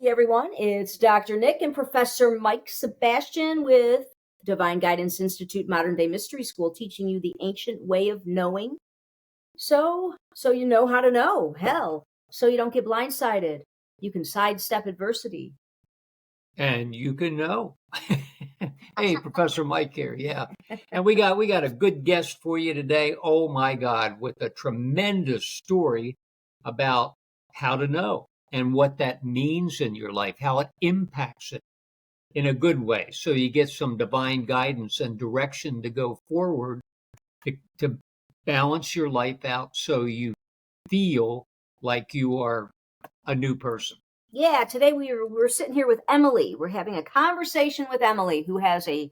everyone. It's Dr. Nick and Professor Mike Sebastian with Divine Guidance Institute Modern Day Mystery School, teaching you the ancient way of knowing. So you know how to know. Hell, so you don't get blindsided. You can sidestep adversity. And you can know. Hey, Professor Mike here. Yeah. And we got a good guest for you today. Oh my God, with a tremendous story about how to know and what that means in your life, how it impacts it in a good way. So you get some divine guidance and direction to go forward to balance your life out so you feel like you are a new person. Yeah, today we're sitting here with Emily. We're having a conversation with Emily, who has a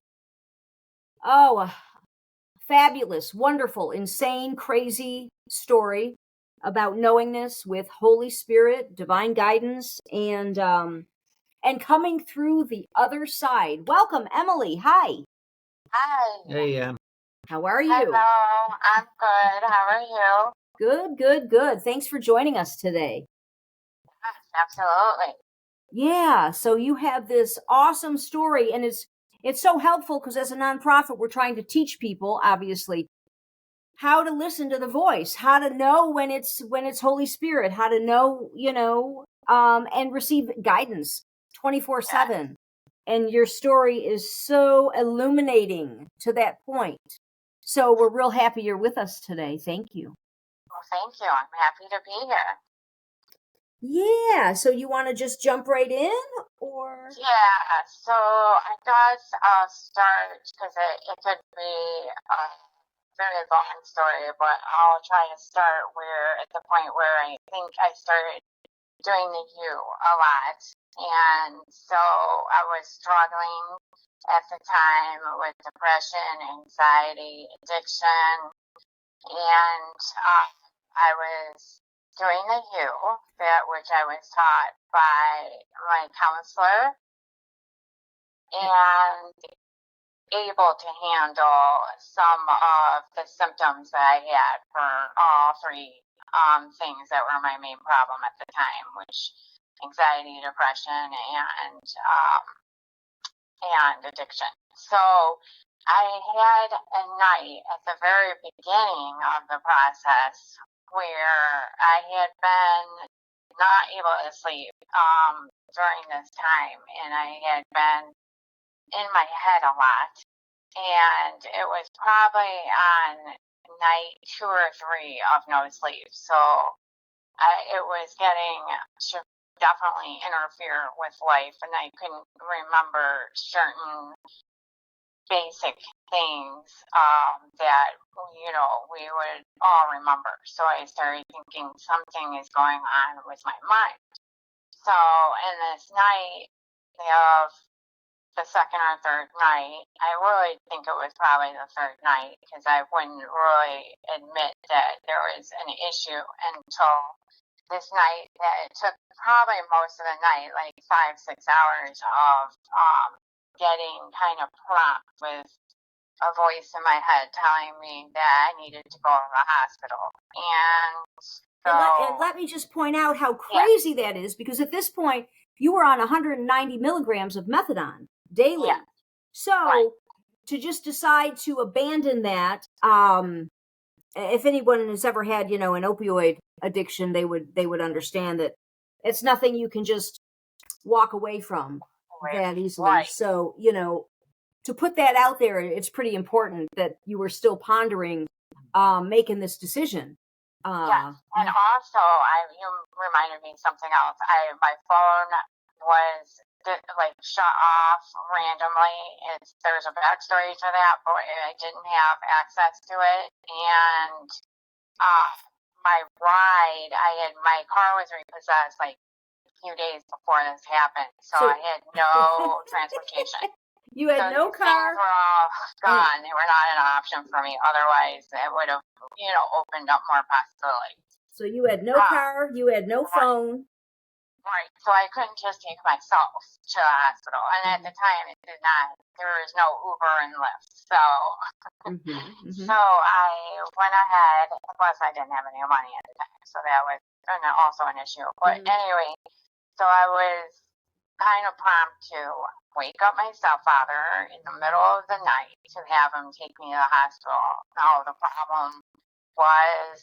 fabulous, wonderful, insane, crazy story about knowingness with Holy Spirit, divine guidance, and coming through the other side. Welcome, Emily. Hi. Hi. Hey, how are you? Hello, I'm good. How are you? Good. Thanks for joining us today. Yes, absolutely. Yeah, so you have this awesome story, and it's so helpful because as a nonprofit, we're trying to teach people, obviously, how to listen to the voice, how to know when it's Holy Spirit, how to know, and receive guidance 24/7. And your story is so illuminating to that point. So we're real happy you're with us today. Thank you. Well, thank you. I'm happy to be here. Yeah, so you want to just jump right in, or? Yeah, so I guess I'll start because it could be a very long story, but I'll try to start at the point where I think I started doing the U a lot. And so I was struggling at the time with depression, anxiety, addiction, and I was doing the U, which I was taught by my counselor, and able to handle some of the symptoms that I had for all three things that were my main problem at the time, which anxiety, depression, and addiction. So I had a night at the very beginning of the process where I had been not able to sleep during this time, and I had been in my head a lot. And it was probably on night 2 or 3 of no sleep. So it was getting to definitely interfere with life, and I couldn't remember certain basic things that we would all remember. So I started thinking something is going on with my mind. So in this night of the second or third night, I really think it was probably the third night, because I wouldn't really admit that there was an issue until this night that it took probably most of the night, like 5-6 hours of getting kind of prompt with a voice in my head telling me that I needed to go to the hospital. And let me just point out how crazy that is, because at this point you were on 190 milligrams of methadone daily. Yeah. So to just decide to abandon that, if anyone has ever had, an opioid addiction, they would understand that it's nothing you can just walk away from that easily. Right. So, to put that out there, it's pretty important that you were still pondering making this decision. Yes, and also, you reminded me something else. My phone was shut off randomly. There's a backstory to that, but I didn't have access to it. And my car was repossessed like a few days before this happened, so I had no transportation. You had no car. Things were all gone. They were not an option for me. Otherwise, it would have, opened up more possibilities. So you had no car. You had no phone. Right. So I couldn't just take myself to the hospital. And at the time, there was no Uber and Lyft. So, So I went ahead. Plus, I didn't have any money at the time. So that was also an issue. But anyway, so I was kind of prompt to wake up my stepfather in the middle of the night to have him take me to the hospital. Now, the problem was,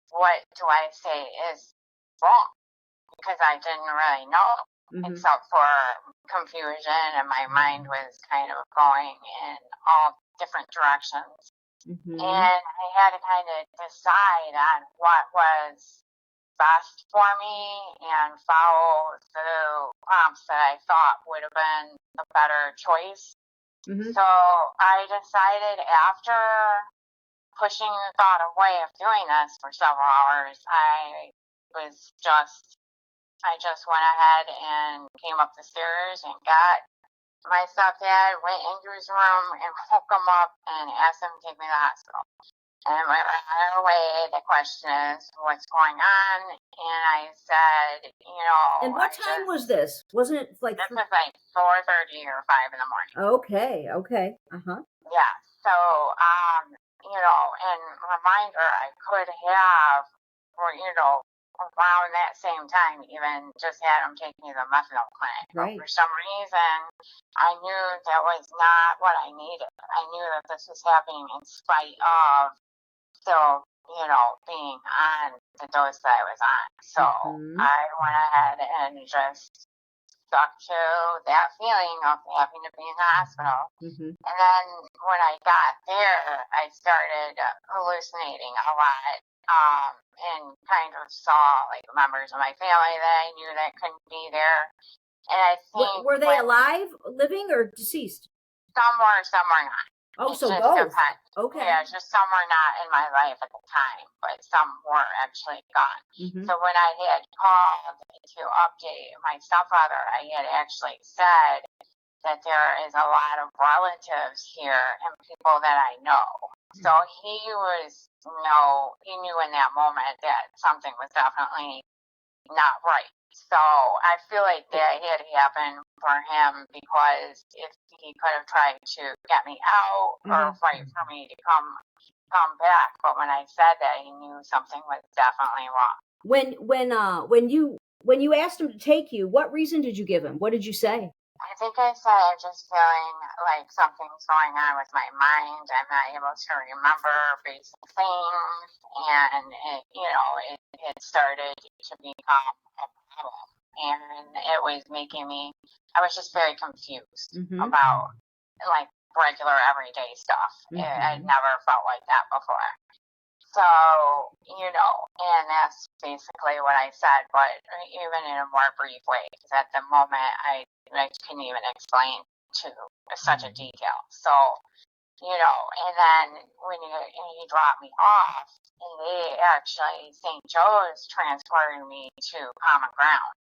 what do I say is wrong? Because I didn't really know, except for confusion, and my mind was kind of going in all different directions. And I had to kind of decide on what was best for me and follow the prompts that I thought would have been a better choice. So I decided, after pushing the thought away of doing this for several hours, I just went ahead and came up the stairs and got my stepdad, went into his room and woke him up and asked him to take me to the hospital. And right away, the question is, what's going on? And I said, And what time was this? Wasn't it like... This was like 4:30 or 5 in the morning. Okay. Yeah. So, and reminder, I could have, around that same time, even just had him take me to the methadone clinic. Right. But for some reason, I knew that was not what I needed. I knew that this was happening in spite of still, being on the dose that I was on. So I went ahead and just stuck to that feeling of having to be in the hospital. And then when I got there, I started hallucinating a lot, and kind of saw like members of my family that I knew that couldn't be there. And I think, were they alive, living, or deceased? Some were, some were not. Oh, so both. Depends. Okay. Yeah, just some were not in my life at the time, but some were actually gone. So when I had called to update my stepfather, I had actually said that there is a lot of relatives here and people that I know. So he knew in that moment that something was definitely not right. So I feel like that had happened for him, because if he could have tried to get me out or fight for me to come back, but when I said that, he knew something was definitely wrong. When you asked him to take you, what reason did you give him? What did you say? I think I said I'm just feeling like something's going on with my mind. I'm not able to remember basic things, and it started to become a problem, and it was making me. I was just very confused about like regular everyday stuff. I'd never felt like that before. So, and that's basically what I said, but even in a more brief way, because at the moment I couldn't even explain to such a detail. So, and then when he dropped me off, and they actually, St. Joe's transferred me to Common Ground.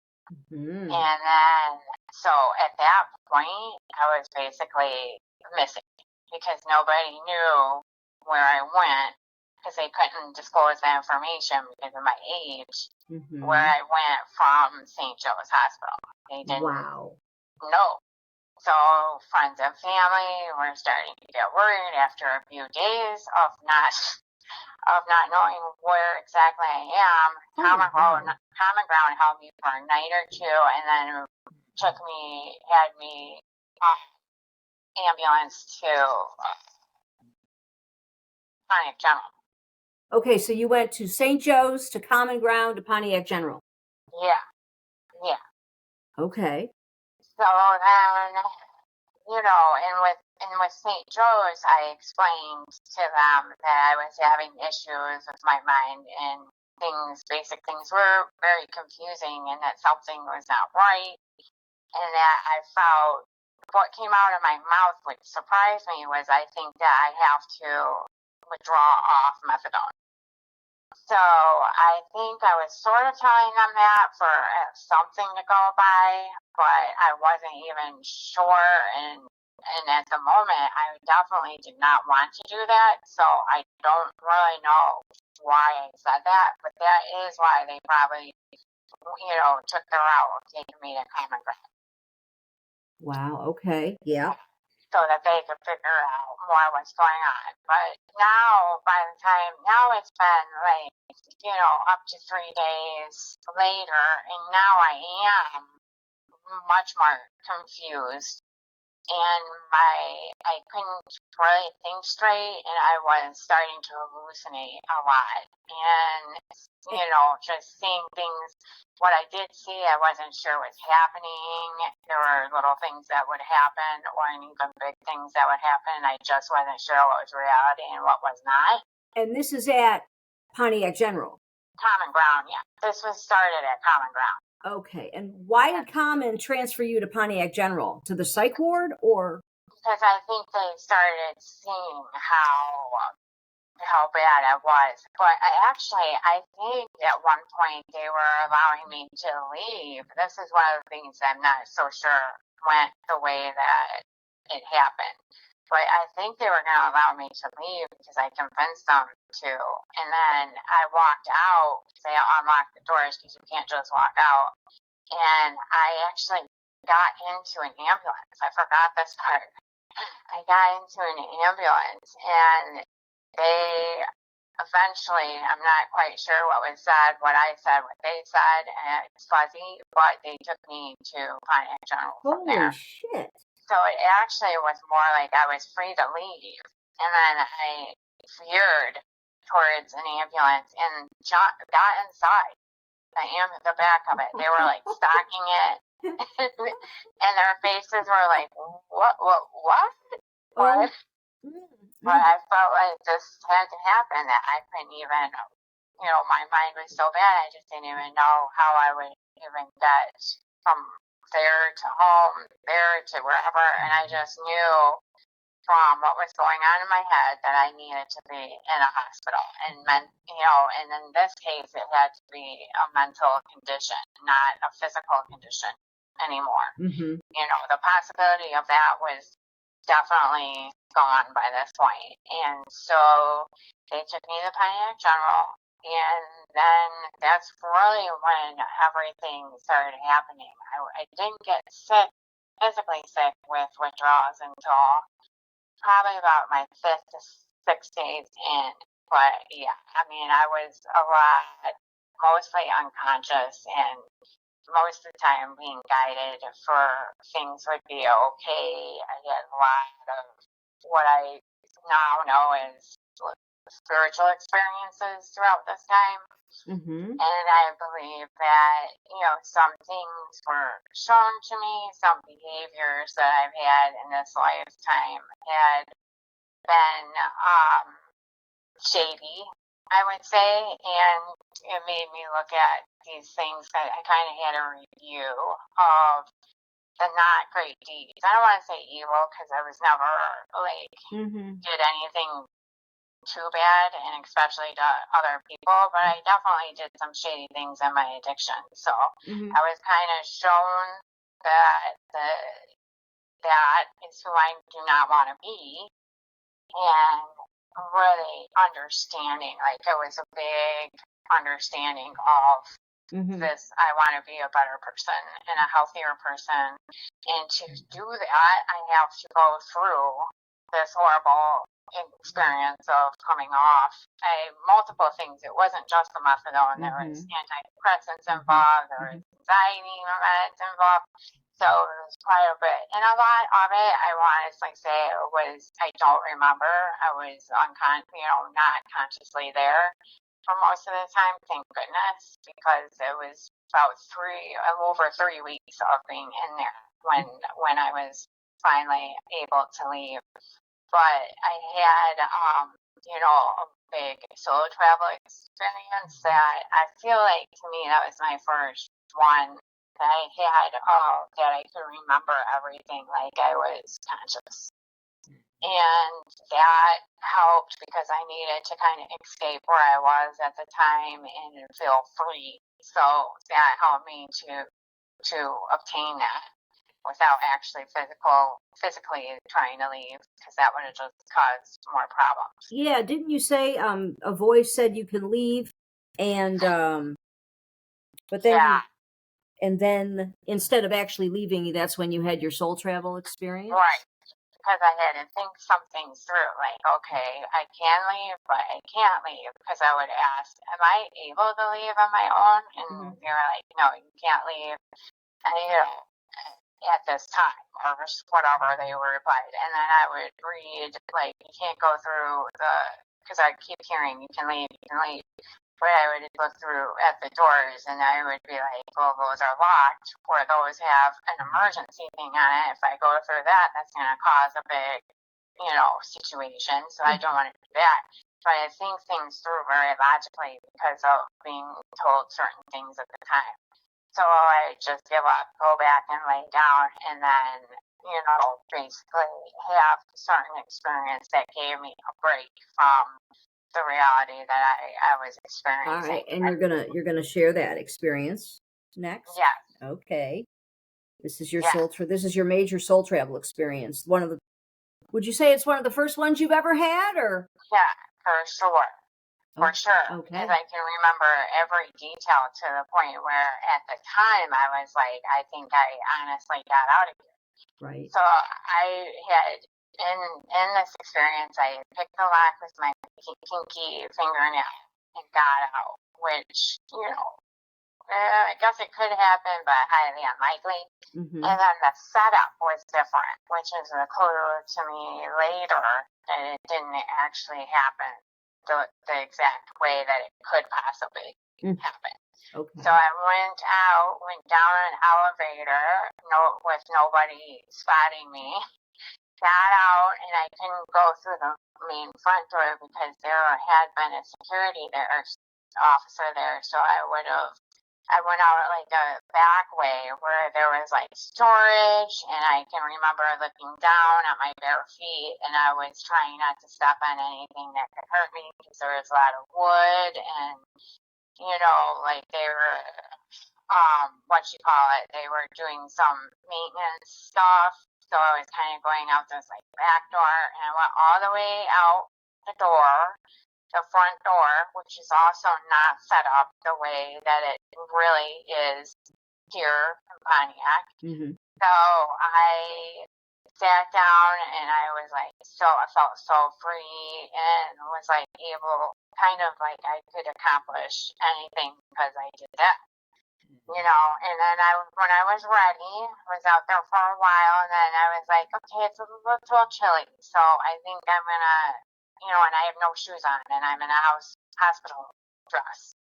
And then, so at that point, I was basically missing, because nobody knew where I went, because they couldn't disclose that information because of my age, where I went from St. Joe's Hospital. They didn't know. So friends and family were starting to get worried after a few days of not knowing where exactly I am. Common Ground held me for a night or two, and then had me ambulance to Pontiac General. Okay, so you went to St. Joe's, to Common Ground, to Pontiac General. Yeah. Okay. So then, and with St. Joe's, I explained to them that I was having issues with my mind, and basic things were very confusing, and that something was not right, and that I felt what came out of my mouth, which surprised me, was I think that I have to withdraw off methadone. So I think I was sort of telling them that for something to go by, but I wasn't even sure. And at the moment, I definitely did not want to do that. So I don't really know why I said that, but that is why they probably, took the route of taking me to Common Ground. Wow. Okay. Yeah. So that they could figure out more what's going on. But now, now it's been like, up to 3 days later, and now I am much more confused, and I couldn't really think straight, and I was starting to hallucinate a lot, and just seeing things. What I did see, I wasn't sure was happening. There were little things that would happen, or even big things that would happen. I just wasn't sure what was reality and what was not. And this is at Pontiac General. Common Ground, yeah. This was started at Common Ground. Okay, and why did Common transfer you to Pontiac General? To the psych ward, or? Because I think they started seeing how bad I was. But I think at one point they were allowing me to leave. This is one of the things I'm not so sure went the way that it happened. But I think they were going to allow me to leave because I convinced them to. And then I walked out. They unlocked the doors because you can't just walk out. And I actually got into an ambulance. I forgot this part. I got into an ambulance, and they eventually, I'm not quite sure what was said, what I said, what they said, and it's fuzzy, but they took me to Pontiac General from there. Holy shit. So it actually was more like I was free to leave, and then I veered towards an ambulance and got inside the back of it. They were like stocking it, and their faces were like, what? But I felt like this had to happen, that I couldn't even, my mind was so bad, I just didn't even know how I would even get from there to home, there to wherever, and I just knew from what was going on in my head that I needed to be in a hospital, and in this case, it had to be a mental condition, not a physical condition anymore. Mm-hmm. The possibility of that was definitely gone by this point. And so they took me to Pontiac General, and then that's really when everything started happening. I didn't get physically sick with withdrawals until probably about my 5th to 6th days in. But yeah, I was a lot, mostly unconscious, and most of the time being guided for things would be okay. I had a lot of what I now know as spiritual experiences throughout this time. Mm-hmm. And I believe that, some things were shown to me, some behaviors that I've had in this lifetime had been shady, I would say, and it made me look at these things that I kind of had a review of the not great deeds. I don't want to say evil because I was never did anything too bad, and especially to other people, but I definitely did some shady things in my addiction. So I was kind of shown that that is who I do not want to be, and really understanding, like it was a big understanding of this. I want to be a better person and a healthier person, and to do that I have to go through this horrible experience of coming off multiple things. It wasn't just the methadone. There was antidepressants involved, there was anxiety meds involved. So it was quite a bit. And a lot of it, I will honestly say, I don't remember. I was not consciously there for most of the time, thank goodness, because it was about over 3 weeks of being in there when I was finally able to leave. But I had, a big solo travel experience that I feel like, to me, that was my first one that I had, that I could remember everything like I was conscious. And that helped because I needed to kind of escape where I was at the time and feel free. So that helped me to obtain that without actually physically trying to leave, because that would have just caused more problems. Yeah, didn't you say a voice said you can leave, and but then and then instead of actually leaving, that's when you had your soul travel experience? Right. Because I had to think some things through, like, okay, I can leave, but I can't leave, because I would ask, am I able to leave on my own? And they were like, no, you can't leave. And, at this time, or whatever they were replied. And then I would read, like, you can't go through because I keep hearing, you can leave, you can leave. But I would look through at the doors and I would be like, well, those are locked, or those have an emergency thing on it. If I go through that, that's going to cause a big, situation. So I don't want to do that. But I think things through very logically because of being told certain things at the time. So I just give up, go back and lay down, and then, basically have certain experience that gave me a break from the reality that I was experiencing. All right, and you're gonna share that experience next. Yes. Okay. This is your Yes. This is your major soul travel experience. Would you say it's one of the first ones you've ever had, or? Yeah, for sure. For sure. Okay. Because I can remember every detail to the point where at the time I was like, I think I honestly got out of here. Right. So I had, in this experience, I picked the lock with my kinky fingernail and got out, which, I guess it could happen, but highly unlikely. Mm-hmm. And then the setup was different, which is a clue to me later that it didn't actually happen the exact way that it could possibly happen. Okay. So I went down an elevator, with nobody spotting me, got out, and I couldn't go through the main front door because there had been a security officer there. So I went out like a back way where there was like storage, and I can remember looking down at my bare feet, and I was trying not to step on anything that could hurt me because there was a lot of wood, and like they were, they were doing some maintenance stuff. So I was kind of going out this like back door, and I went all the way out the front door, which is also not set up the way that it really is here in Pontiac. Mm-hmm. So I sat down and I felt so free and was like able, kind of like I could accomplish anything because I did that. And then when I was ready, I was out there for a while, and then I was like, okay, it's a little chilly, so I think I'm gonna, and I have no shoes on, and I'm in a hospital dress,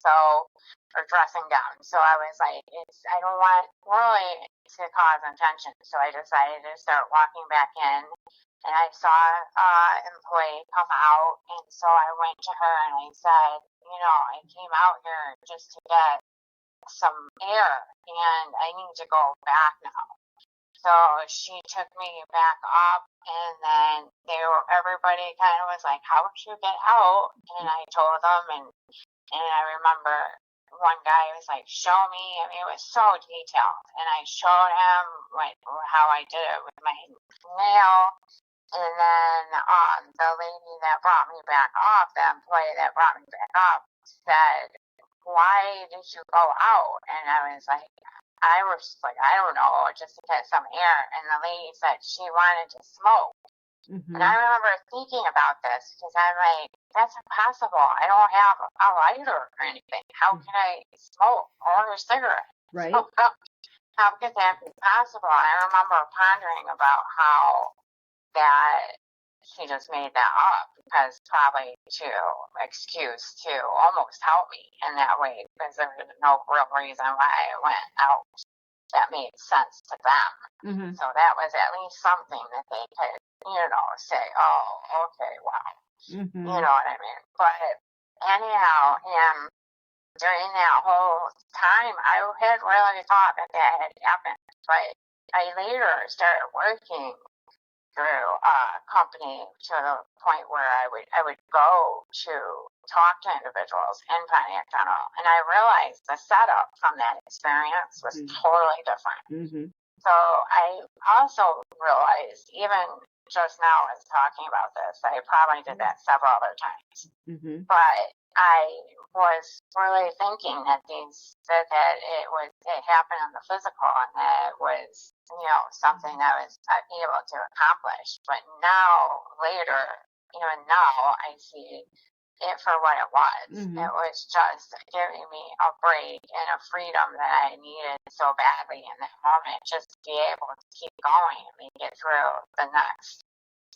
or dressing gown, so I was like, I don't want really to cause intention, so I decided to start walking back in, and I saw an employee come out, and so I went to her and I said, I came out here just to get some air and I need to go back now. So she took me back up, and then everybody kind of was like, how would you get out? And I told them, and I remember one guy was like, show me. I mean, it was so detailed, and I showed him how I did it with my nail. And then the lady that brought me back up, the employee that brought me back up, said, why did you go out? And I was like, I don't know, just to get some air. And the lady said she wanted to smoke. Mm-hmm. And I remember thinking about this because I'm like, that's impossible. I don't have a lighter or anything. How can I smoke or a cigarette? Right. So, how could that be possible? I remember pondering about how that she just made that up because probably to almost help me in that way because there was no real reason why I went out that made sense to them. Mm-hmm. So that was at least something that they could, say, oh, okay, wow. Mm-hmm. You know what I mean? But anyhow, during that whole time, I had really thought that had happened. But I later started working through a company to the point where I would go to talk to individuals in Pontiac General, and I realized the setup from that experience was totally different. Mm-hmm. So I also realized, even just now as talking about this, I probably did that several other times. Mm-hmm. But I was really thinking that it happened in the physical, and that it was, something that I was able to accomplish. But now, later, even now, I see it for what it was. Mm-hmm. It was just giving me a break and a freedom that I needed so badly in that moment, just to be able to keep going and make it through the next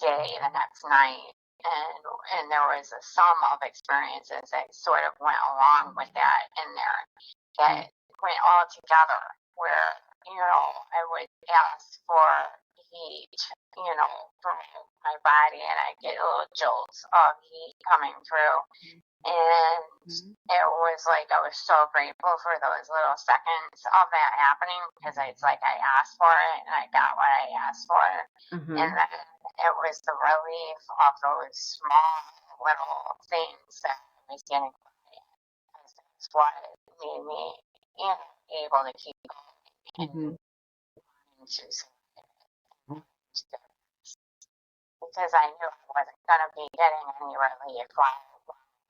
day, the next night. And there was a sum of experiences that sort of went along with that in there that went all together, where, I would ask for heat, from my body, and I get little jolts of heat coming through. And it was like I was so grateful for those little seconds of that happening, because it's like I asked for it and I got what I asked for. And then it was the relief of those small little things that I was getting by. That's what made me, able to keep going and to survive. Because I knew I wasn't going to be getting any relief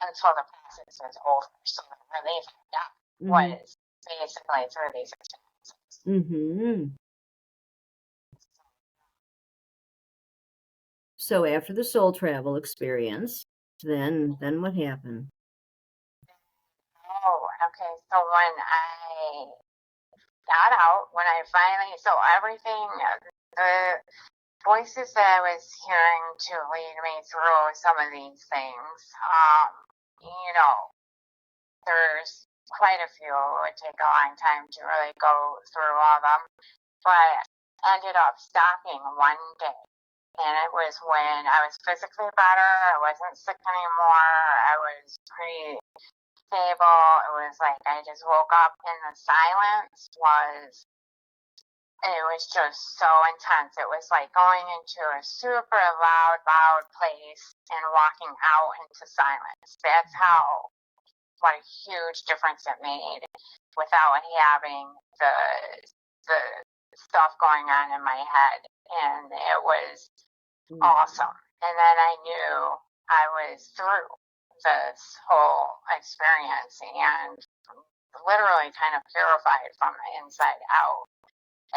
until the process was over. So the relief I got was basically through these experiences. So after the soul travel experience, then what happened? Oh, okay. So when I got out, so everything, the voices that I was hearing to lead me through some of these things, there's quite a few. It would take a long time to really go through all of them, but I ended up stopping one day. And it was when I was physically better. I wasn't sick anymore. I was pretty stable. It was like I just woke up, and the silence it was just so intense. It was like going into a super loud place and walking out into silence. That's what a huge difference it made without having the stuff going on in my head. And it was awesome. And then I knew I was through this whole experience and literally kind of purified from the inside out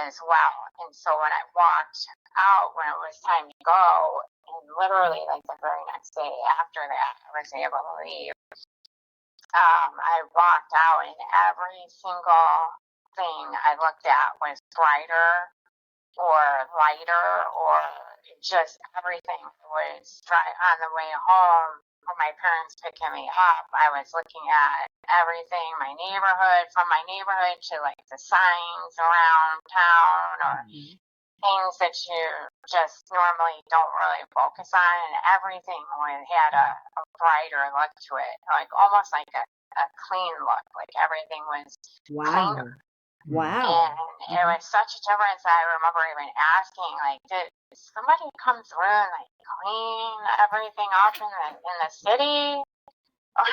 as well. And so when I walked out, when it was time to go, and literally like the very next day after that, I was able to leave. I walked out, and every single thing I looked at was brighter or lighter, or just everything was on the way home. When my parents picking me up, I was looking at everything, my neighborhood, from my neighborhood to like the signs around town, or things that you just normally don't really focus on, and everything had a brighter look to it, like almost like a clean look, like everything was cleaner. Wow. And it was such a difference that I remember even asking, like, did somebody come through and like clean everything up in the city? Or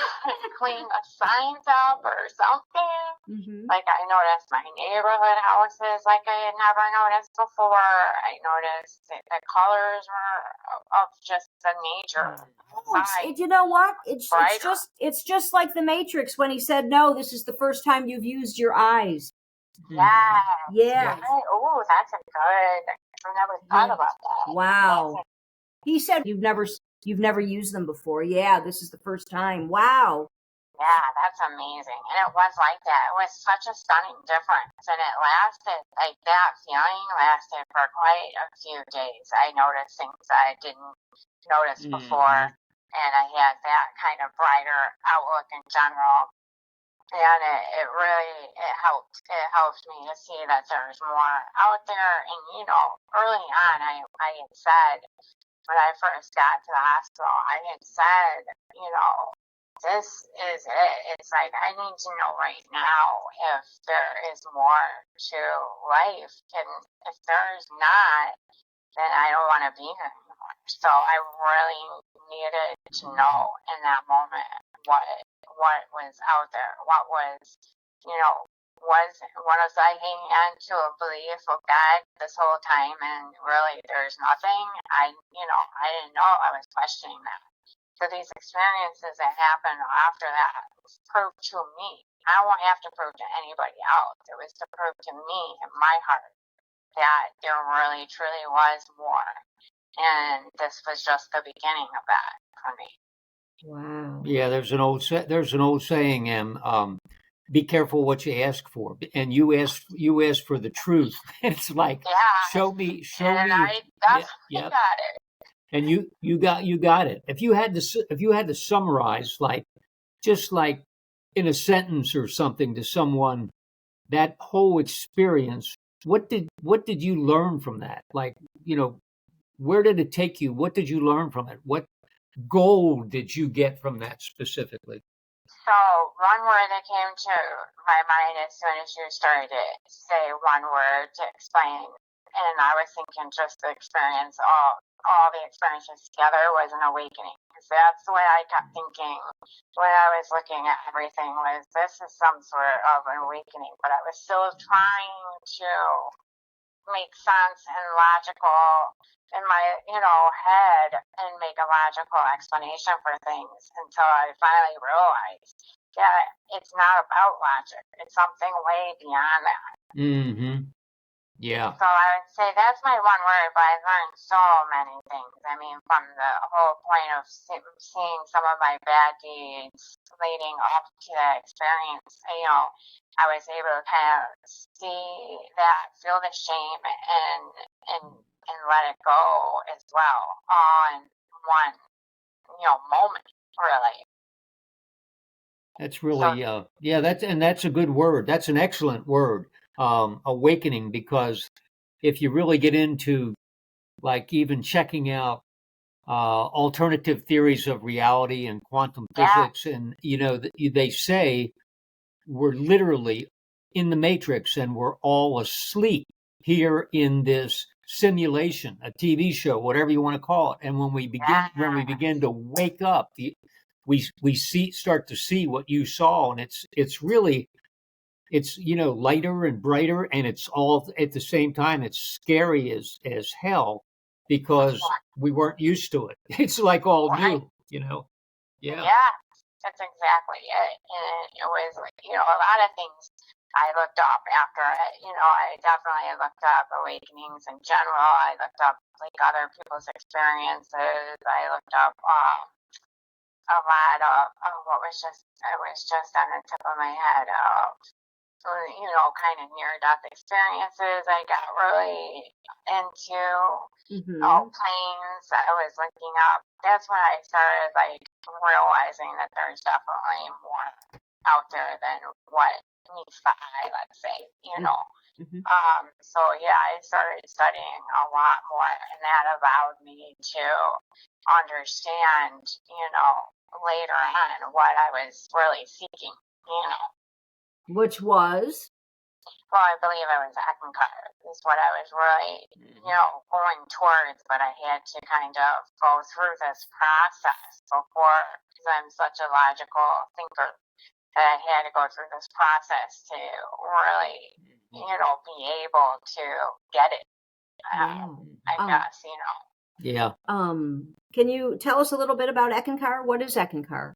clean the signs up or something? Like, I noticed my neighborhood houses like I had never noticed before. I noticed the colors were of just the nature. You know what? It's just like the Matrix when he said, "No, this is the first time you've used your eyes." Yeah. Oh, that's a good. I never thought about that. Wow. He said you've never used them before. Yeah, this is the first time. Wow. Yeah, that's amazing. And it was like that. It was such a stunning difference. And it lasted, like that feeling lasted for quite a few days. I noticed things I didn't notice before. And I had that kind of brighter outlook in general. And it really helped. It helped me to see that there's more out there. And, early on, I had said, when I first got to the hospital, I had said, this is it. It's like, I need to know right now if there is more to life. And if there's not, then I don't want to be here anymore. So I really needed to know in that moment what was out there, what was, was I hanging on to a belief of God this whole time, and really there's nothing. I didn't know. I was questioning that. So these experiences that happened after that proved to me. I won't have to prove to anybody else. It was to prove to me in my heart that there really truly was more. And this was just the beginning of that for me. Wow. Yeah, there's an old saying, be careful what you ask for, and you ask for the truth. It's like, Yeah. show me. And I Yeah, definitely yeah. got it. And you got it. If you had to summarize, like, just like in a sentence or something to someone, that whole experience, what did you learn from that? Like, where did it take you? What did you learn from it? What gold did you get from that specifically? So one word that came to my mind as soon as you started to say one word to explain, and I was thinking just the experience, all the experiences together was an awakening. Because that's the way I kept thinking when I was looking at everything, was this is some sort of an awakening. But I was still trying to make sense and logical in my head and make a logical explanation for things until I finally realized that it's not about logic. It's something way beyond that. Mm-hmm. Yeah. So I would say that's my one word, but I've learned so many things. I mean, from the whole point of seeing some of my bad deeds leading up to that experience, I was able to kind of see that, feel the shame, and let it go as well, all in one, moment, really. That's really, yeah, that's a good word. That's an excellent word, awakening, because if you really get into, like, even checking out alternative theories of reality and quantum Yeah, physics, and they say we're literally in the matrix and we're all asleep here in this simulation, a TV show, whatever you want to call it. And when we begin to wake up, we start to see what you saw, and it's really, it's lighter and brighter, and it's all at the same time. It's scary as hell, because we weren't used to it. It's like all right. new. Yeah. Yeah, that's exactly it. And it was like, a lot of things I looked up after it. I definitely looked up awakenings in general. I looked up like other people's experiences. I looked up a lot of what was just, it was just on the tip of my head of, kind of near death experiences. I got really into planes. I was looking up. That's when I started like realizing that there's definitely more out there than what meets the eye, let's say, So yeah, I started studying a lot more, and that allowed me to understand, later on what I was really seeking. Which was? Well, I believe I was Eckankar is what I was really, going towards, but I had to kind of go through this process before, because I'm such a logical thinker, that I had to go through this process to really, be able to get it. I guess, Yeah. Can you tell us a little bit about Eckankar? What is Eckankar?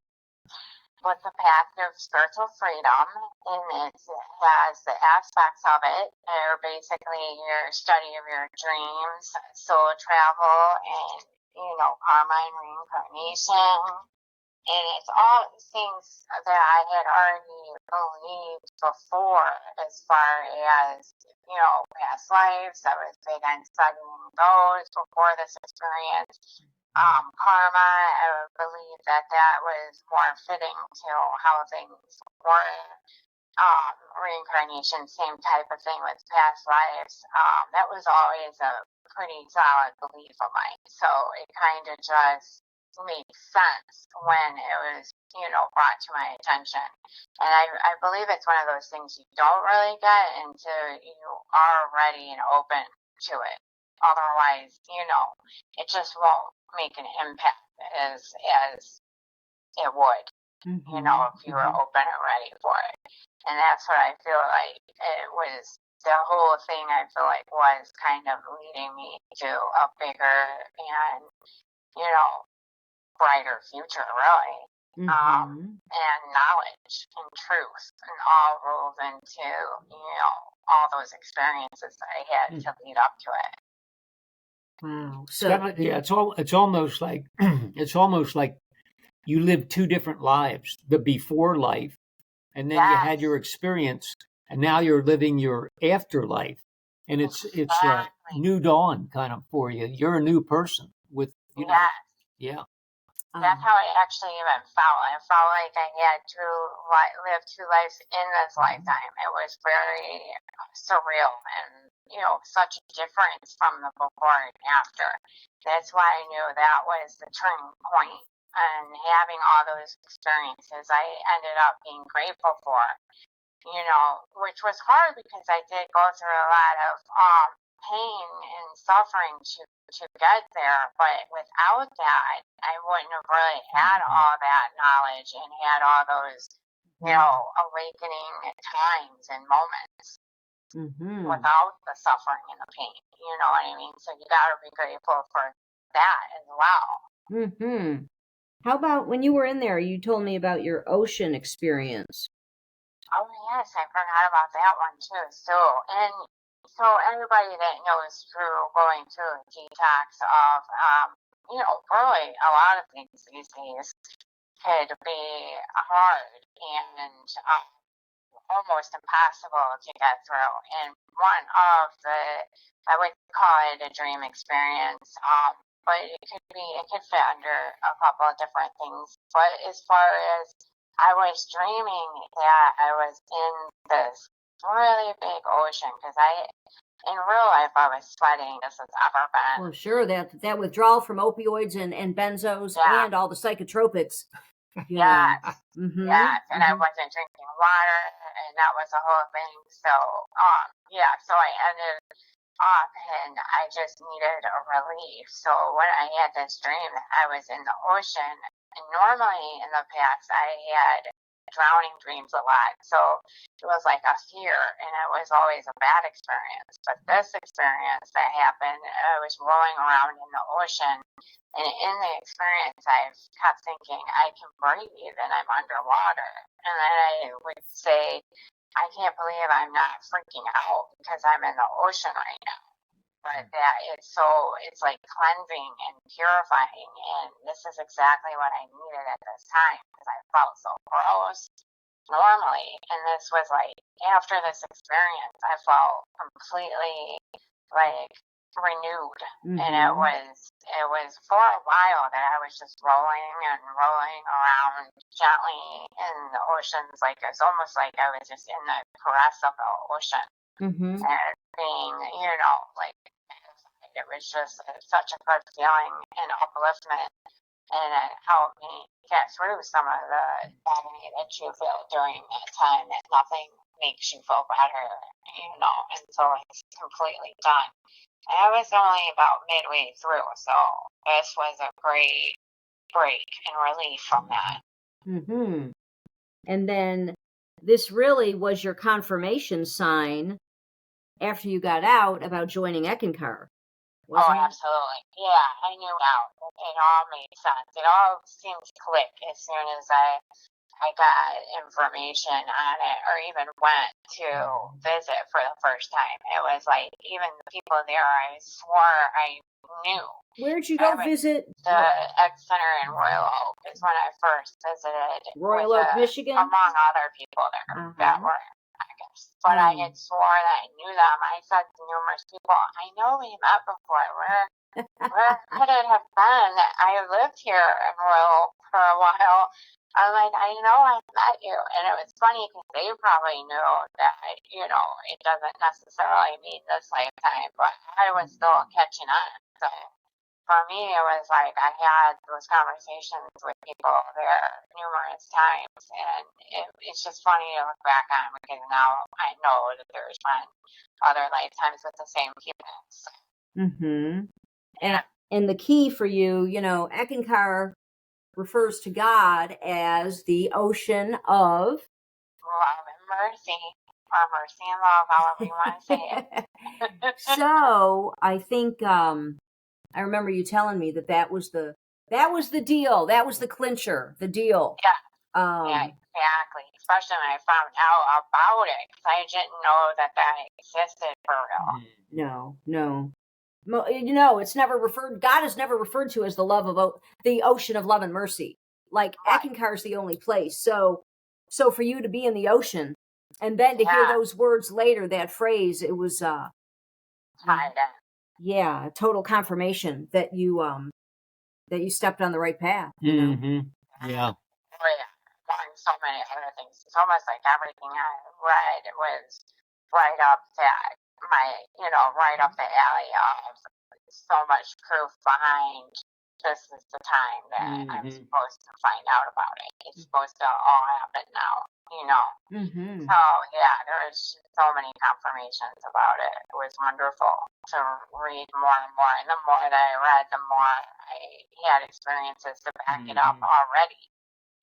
With the path of spiritual freedom, and it has the aspects of it are basically your study of your dreams, soul travel, and karma and reincarnation. And it's all things that I had already believed before, as far as past lives. I was big on studying those before this experience. Karma, I believe that was more fitting to how things were. Reincarnation, same type of thing with past lives. That was always a pretty solid belief of mine. So it kind of just makes sense when it was, brought to my attention. And I believe it's one of those things you don't really get until you are ready and open to it. Otherwise, it just won't make an impact as it would, if you were open and ready for it. And that's what I feel like it was. The whole thing, I feel like, was kind of leading me to a bigger and, brighter future, really. And knowledge and truth, and all rolled into, all those experiences that I had to lead up to it. Wow. So yeah, it's almost like it's almost like you lived two different lives, the before life, and then you had your experience, and now you're living your afterlife. And it's a new dawn kind of for you. You're a new person with, yeah. That's how I actually even felt. I felt like I had to live two lives in this lifetime. It was very surreal and, such a difference from the before and after. That's why I knew that was the turning point. And having all those experiences, I ended up being grateful for, which was hard because I did go through a lot of pain and suffering to get there, but without that, I wouldn't have really had all that knowledge and had all those, awakening times and moments without the suffering and the pain. You know what I mean? So you got to be grateful for that as well. How about when you were in there, you told me about your ocean experience. Oh, yes, I forgot about that one too. So everybody that knows through going through a detox of, really a lot of things these days could be hard and almost impossible to get through. And one of I would call it a dream experience, but it could fit under a couple of different things. But as far as I was dreaming that I was in this really big ocean because in real life I was sweating as it's ever been. Well, sure, that withdrawal from opioids and benzos and all the psychotropics. Yes, and I wasn't drinking water, and that was the whole thing. So, so I ended up, and I just needed a relief. So when I had this dream that I was in the ocean, and normally in the past I had drowning dreams a lot, so it was like a fear, and it was always a bad experience. But this experience that happened, I was rolling around in the ocean, and in the experience I kept thinking I can breathe and I'm underwater, and then I would say, I can't believe I'm not freaking out because I'm in the ocean right now. But it's like cleansing and purifying, and this is exactly what I needed at this time because I felt so gross normally, and this was like after this experience I felt completely like renewed, and it was for a while that I was just rolling around gently in the oceans, like it's almost like I was just in the caress of the ocean. And being, like, it was just such a good feeling and upliftment, and it helped me get through some of the agony that you feel during that time, that nothing makes you feel better, until it's completely done. And I was only about midway through, so this was a great break and relief from that. And then this really was your confirmation sign after you got out about joining Eckankar. Absolutely. Yeah, I knew now. It all made sense. It all seemed to click as soon as I got information on it, or even went to visit for the first time. It was like, even the people there, I swore I knew. Where'd you go visit? The X Center in Royal Oak is when I first visited. Royal Oak, Michigan? Among other people there that were, I guess. But I had swore that I knew them. I said to numerous people, I know we met before. Where could it have been? I lived here in Royal Oak for a while. I'm like, I know I met you. And it was funny because they probably knew that, it doesn't necessarily mean this lifetime, but I was still catching on. So for me, it was like I had those conversations with people there numerous times, and it's just funny to look back on because now I know that there's been other lifetimes with the same people. So. And the key for you, Eckankar refers to God as the ocean of love and mercy, or mercy and love, however you want to say it. So I think I remember you telling me that was the deal. That was the clincher, the deal. Yeah, exactly. Especially when I found out about it, because I didn't know that existed for real. No. It's never referred. God is never referred to as the ocean of love and mercy. like Eckankar is the only place. So for you to be in the ocean and then to hear those words later, that phrase, it was tied in. Yeah, total confirmation that you stepped on the right path, you know. Yeah. Oh yeah, among so many other things. It's almost like everything I read was right up that right up the alley of so much proof behind. This is the time that I'm supposed to find out about it. It's supposed to all happen now, you know. So yeah, there was so many confirmations about it. It was wonderful to read more and more, and the more that I read, the more I had experiences to back it up already.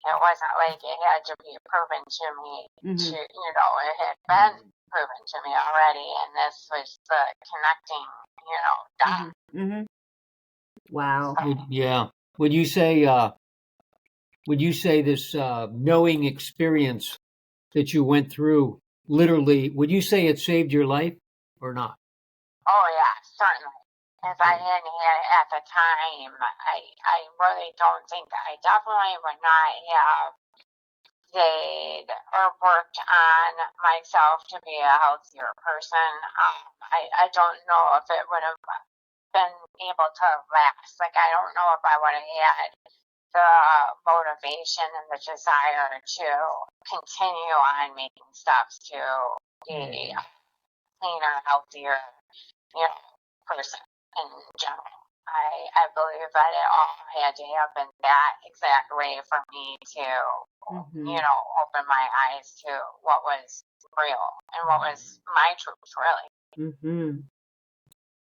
It wasn't like it had to be proven to me it had been proven to me already, and this was the connecting, dot. Wow. Yeah. Would you say this knowing experience that you went through literally, would you say it saved your life or not? Oh yeah, certainly. If I hadn't had it at the time, I really don't think I definitely would not have stayed or worked on myself to be a healthier person. I don't know if it would have been able to last. Like, I don't know if I would have had the motivation and the desire to continue on making steps to be a cleaner, healthier, person in general. I believe that it all had to happen that exact way for me to, open my eyes to what was real and what was my truth, really.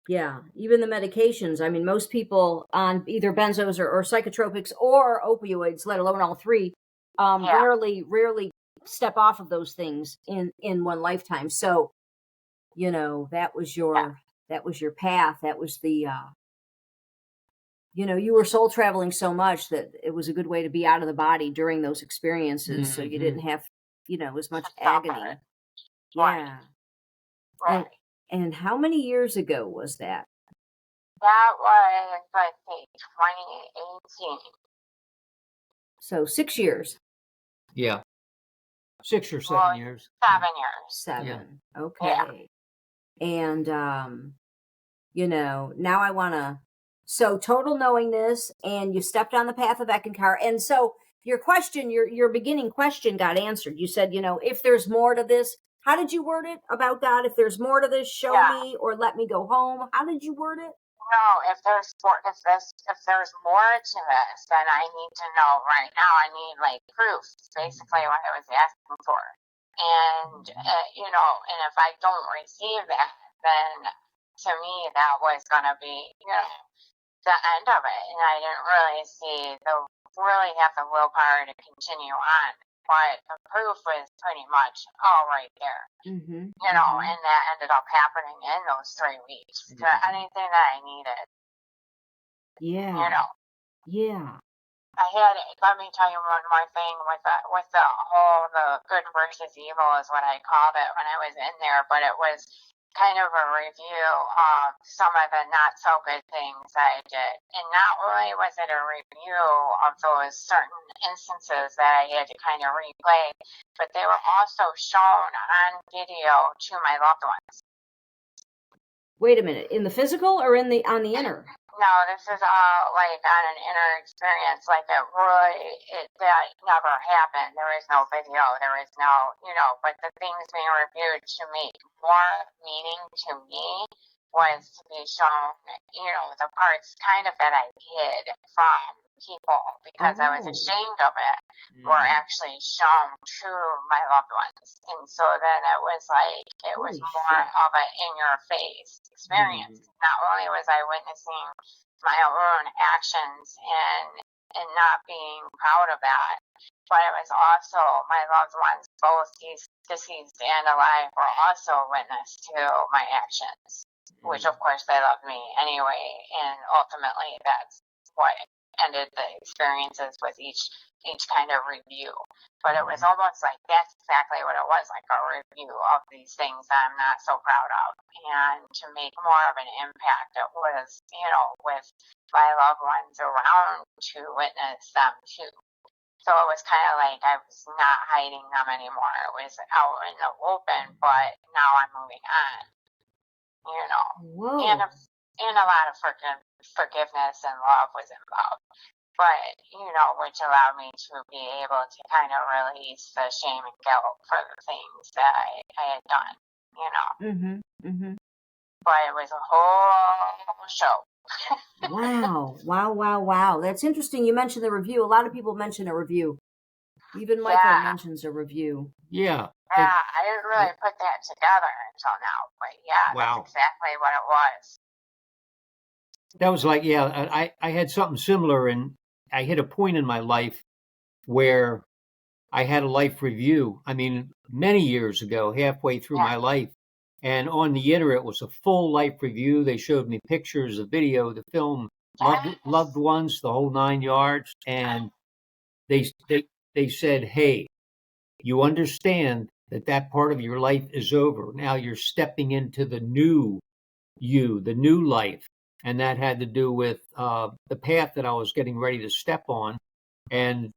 Yeah, even the medications. I mean, most people on either benzos or psychotropics or opioids, let alone all three, rarely step off of those things in one lifetime. So, that was your path. That was the you were soul traveling so much that it was a good way to be out of the body during those experiences, so you didn't have as much agony. Yeah. Right. And how many years ago was that? That was, I think, 2018. So 6 years. Yeah. 6 or 7 years. 7 years. 7. Yeah. Okay. Yeah. And now I want to. So total knowingness, and you stepped on the path of Eckankar, and so your question, your beginning question, got answered. You said, if there's more to this, how did you word it about God? If there's more to this, show me or let me go home. How did you word it? No, if there's more to this, then I need to know right now. I need proof. Basically, what I was asking for, and and if I don't receive that, then to me that was going to be the end of it, and I didn't really have the willpower to continue on. But the proof was pretty much all right there. And that ended up happening in those 3 weeks. Anything that I needed. Yeah. Yeah. Let me tell you one more thing with the good versus evil is what I called it when I was in there, but it was kind of a review of some of the not so good things I did. And not only was it a review of those certain instances that I had to kind of replay, but they were also shown on video to my loved ones. Wait a minute, in the physical or on the inner? No, this is all on an inner experience. That never happened. There is no video. There is no, but the things being reviewed to make more meaning to me was to be shown, the parts kind of that I hid from people because I was ashamed of it were actually shown to my loved ones. And so then it was more of an in your face experience. Not only was I witnessing my own actions and not being proud of that, but it was also my loved ones, both deceased and alive, were also witness to my actions, which of course they loved me anyway, and ultimately that's what ended the experiences with each kind of review. But it was almost like that's exactly what it was, like a review of these things that I'm not so proud of. And to make more of an impact, it was, with my loved ones around to witness them too. So it was kind of like I was not hiding them anymore. It was out in the open, but now I'm moving on, you know. Whoa. And a lot of forgiveness and love was involved. But, you know, which allowed me to be able to kind of release the shame and guilt for the things that I had done, you know. But it was a whole show. Wow. That's interesting. You mentioned the review. A lot of people mention a review. Even Michael mentions a review. Yeah. Yeah, I didn't really put that together until now. But yeah, Wow. that's exactly what it was. That was like, I had something similar, and I hit a point in my life where I had a life review. I mean, many years ago, halfway through my life. And on the internet was a full life review. They showed me pictures, the video, the film, loved ones, the whole 9 yards. And they said, hey, you understand that part of your life is over. Now you're stepping into the new you, the new life. And that had to do with the path that I was getting ready to step on. And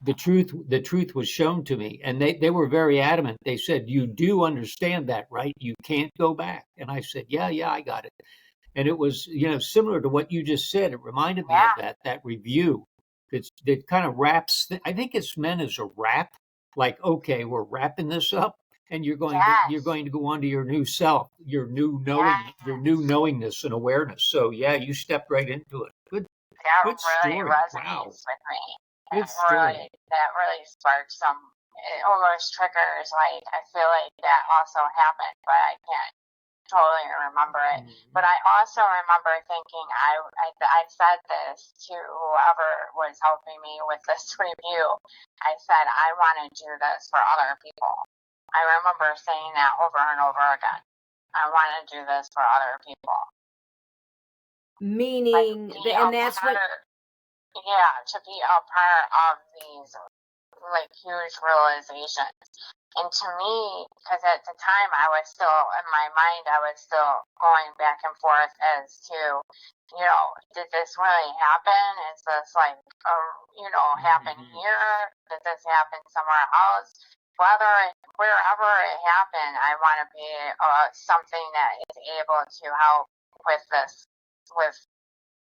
the truth was shown to me, and they were very adamant. They said, you do understand that, right? You can't go back. And I said, yeah, I got it. And it was, similar to what you just said. It reminded me of that review that kind of wraps. I think it's meant as a wrap, like, okay, we're wrapping this up, and you're going to go on to your new self, your new knowing, your new knowingness and awareness. So yeah, you stepped right into it. Good Really story. resonates with me. Good story. That really sparks some, it almost triggers, like, I feel like that also happened, but I can't totally remember it. But I also remember thinking, I said this to whoever was helping me with this review. I said, I want to do this for other people. I remember saying that over and over again. I want to do this for other people. Meaning, and that's what... Yeah, to be a part of these, like, huge realizations. And to me, because at the time I was still, in my mind, I was still going back and forth as to, did this really happen? Is this like, happen here? Did this happen somewhere else? Wherever it happened, I want to be something that is able to help with this, with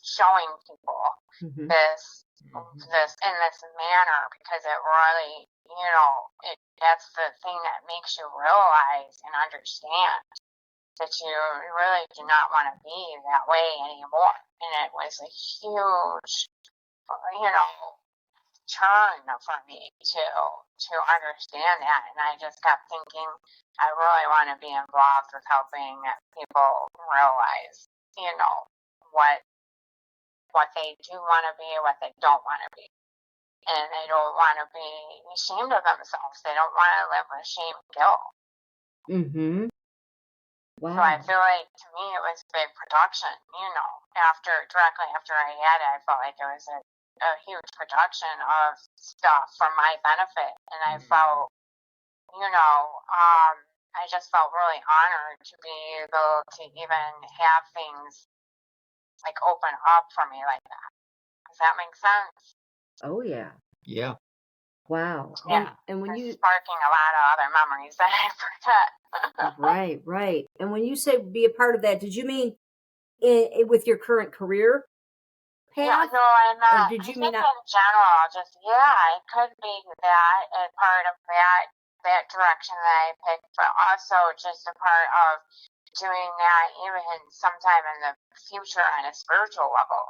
showing people this in this manner, because it really, that's the thing that makes you realize and understand that you really do not want to be that way anymore. And it was a huge, turn for me to understand that. And I just kept thinking, I really want to be involved with helping people realize, what they do want to be, what they don't want to be. And they don't want to be ashamed of themselves. They don't want to live with shame and guilt. Wow. So I feel like, to me, it was big production, directly after I had it, I felt like it was a huge production of stuff for my benefit. And I felt, I just felt really honored to be able to even have things like open up for me like that. Does that make sense? Oh yeah. Yeah. Wow. Yeah. And when you sparking a lot of other memories that I forget. Right. And when you say be a part of that, did you mean with your current career path? No, I'm not. Or did you I mean think in general, just it could be that a part of that direction that I picked, but also just a part of doing that even sometime in the future on a spiritual level.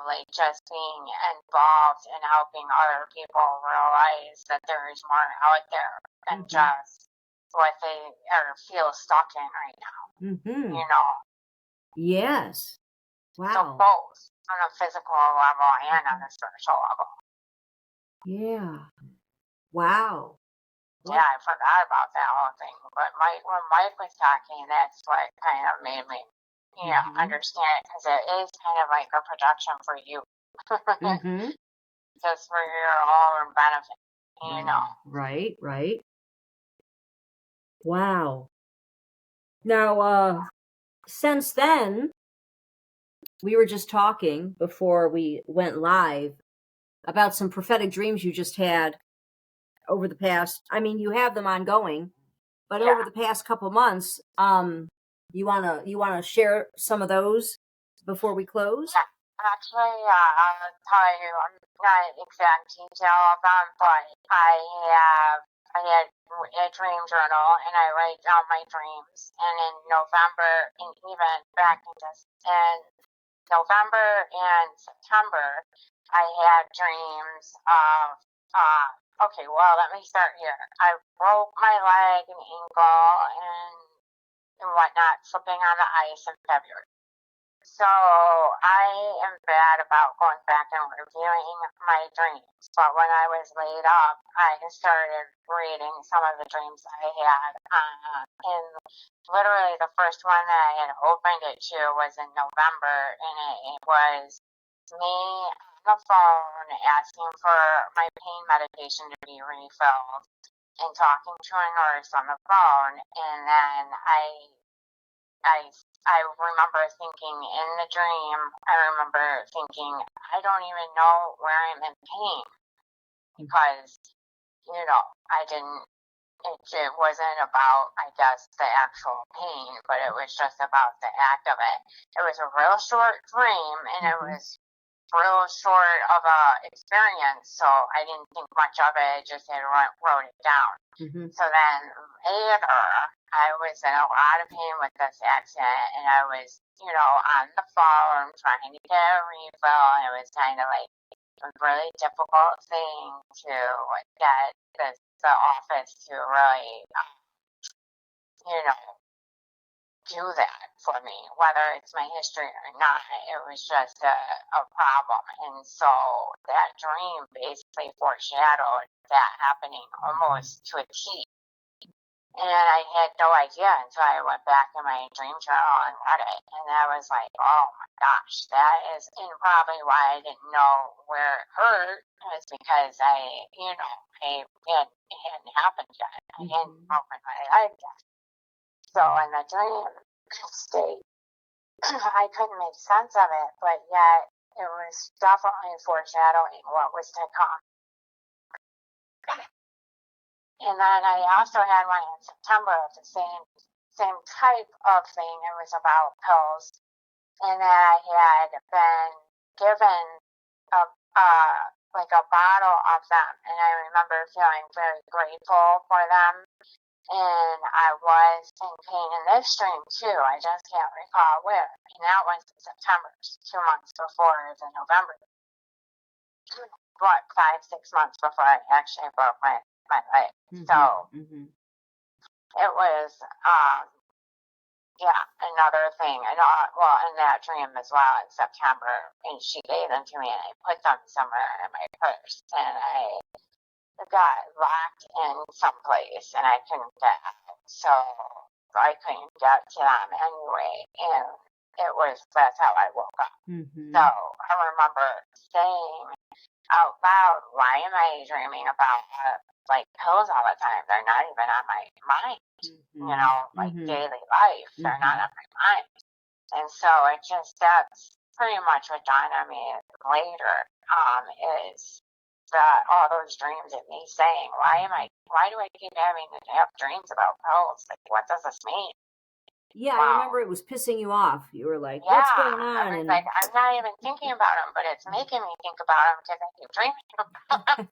Like just being involved in helping other people realize that there is more out there than just what they feel stuck in right now. Yes. Wow. So both on a physical level and on a spiritual level. Yeah. Wow. Yeah, I forgot about that whole thing. But when Mike was talking, that's what kind of made me, understand it, because it is kind of like a production for you. Just for your own benefit, Right. Wow. Now, since then, we were just talking before we went live. about some prophetic dreams you just had over the past. I mean, you have them ongoing, but over the past couple months, you wanna share some of those before we close? Actually, I'll tell you, I'm not exact detail of them, but I had a dream journal, and I write down my dreams. And in November, and even back in November and September, I had dreams of, okay, well, let me start here. I broke my leg and ankle and whatnot, slipping on the ice in February. So I am bad about going back and reviewing my dreams. But when I was laid up, I started reading some of the dreams I had. And literally the first one that I had opened it to was in November, and it was me on the phone asking for my pain medication to be refilled and talking to a nurse on the phone. And then I remember thinking in the dream, I remember thinking, I don't even know where I'm in pain, because, I didn't, it wasn't about, I guess, the actual pain, but it was just about the act of it. It was a real short dream, and it was real short of a experience, so I didn't think much of it, just had wrote it down. So then later, I was in a lot of pain with this accident, and I was, on the phone trying to get a refill, and it was kind of like a really difficult thing to get the office to really, do that for me, whether it's my history or not. It was just a problem. And so that dream basically foreshadowed that happening almost to a T. And I had no idea until I went back in my dream journal and read it. And I was like, oh my gosh, that is, and probably why I didn't know where it hurt was because it hadn't happened yet. I hadn't broken my leg yet. So in the dream state, I couldn't make sense of it, but yet it was definitely foreshadowing what was to come. And then I also had one in September of the same type of thing. It was about pills, and then I had been given a bottle of them, and I remember feeling very grateful for them. And I was in pain in this dream too. I just can't recall where. And that was in September, 2 months before the November. 5-6 months before I actually broke my leg. So it was, another thing. And in that dream as well in September, and she gave them to me, and I put them somewhere in my purse, and I got locked in someplace, and I couldn't get out. So I couldn't get to them anyway, and that's how I woke up. So I remember saying out loud, why am I dreaming about pills all the time? They're not even on my mind, daily life. They're not on my mind. And so that's pretty much what dawned on me later, is that all those dreams of me saying, why do I keep having to have dreams about pills? Like, what does this mean? Yeah, wow. I remember it was pissing you off. You were like, what's going on? I was like, I'm not even thinking about them, but it's making me think about them because I keep dreaming about them.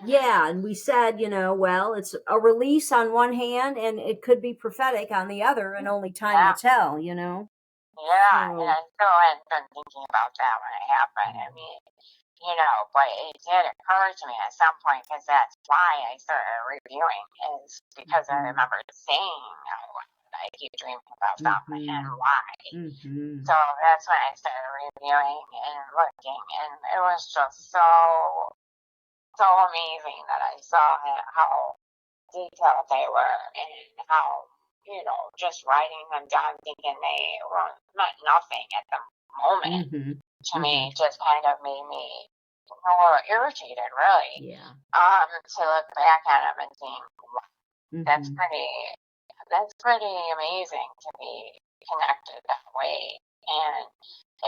Yeah, and we said, it's a release on one hand, and it could be prophetic on the other, and only time will tell, Yeah, and I still hadn't been thinking about that when it happened. I mean, but it did occur to me at some point, because that's why I started reviewing, is because I remember saying, I keep dreaming about them and why. So that's when I started reviewing and looking, and it was just so amazing that I saw how detailed they were, and how, just writing them down thinking they meant nothing at the moment, to me, just kind of made me more irritated, really. Yeah. To look back at them and think, wow, that's pretty amazing to be connected that way. And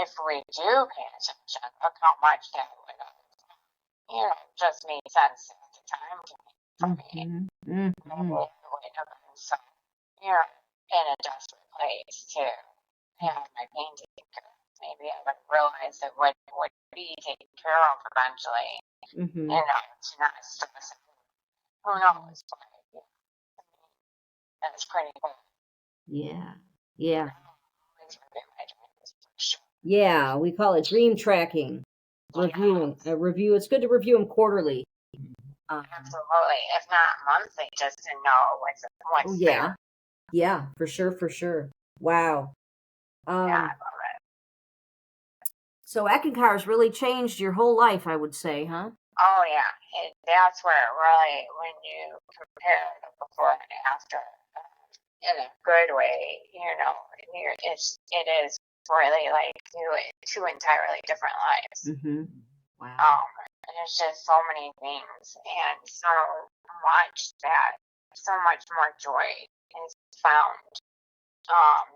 if we do pay attention, look how much that would just made sense at the time for me. So, in a desperate place to have my pain taken care of. Maybe I would realize it would be taken care of eventually. To not stress. Who knows? But, that's pretty cool. Yeah. Yeah, we call it dream tracking. Reviewing. It's good to review them quarterly. Absolutely. If not monthly, just to know what's there. Yeah, for sure. Wow. I love it. So Eckankar's really changed your whole life, I would say, huh? Oh yeah, that's where it really, when you compare the before and after, in a good way, it is really like two entirely different lives. Wow. There's just so many things and so much more joy is found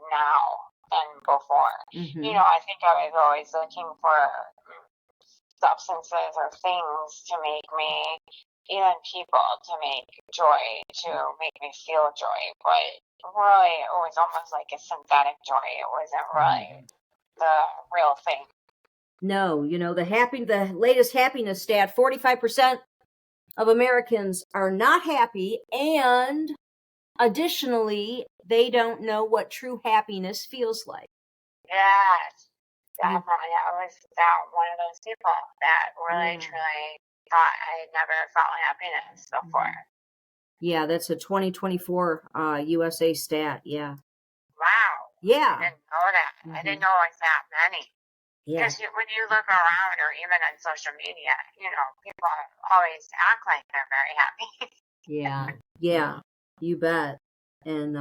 now than before. I think I was always looking for substances or things to make me, even people, to make joy, to make me feel joy, but really it was almost like a synthetic joy. It wasn't really the real thing. No, the latest happiness stat, 45% of Americans are not happy, and additionally, they don't know what true happiness feels like. Yes, definitely. I was one of those people that really, truly thought I had never felt happiness before. Yeah, that's a 2024 USA stat. Yeah. Wow. Yeah. I didn't know that. I didn't know it was that many. Yeah. Because when you look around, or even on social media, people always act like they're very happy. Yeah, you bet. And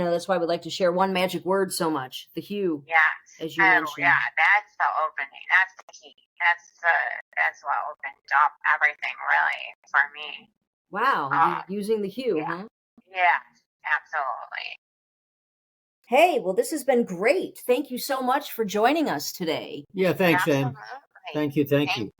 that's why we like to share one magic word so much, the hue. Yes. As you mentioned. Yeah, that's the opening. That's the key. That's what opened up everything really for me. Wow, using the hue, huh? Yes, absolutely. Hey, well, this has been great. Thank you so much for joining us today. Yeah, thanks, Ann. Thank you. Thank you.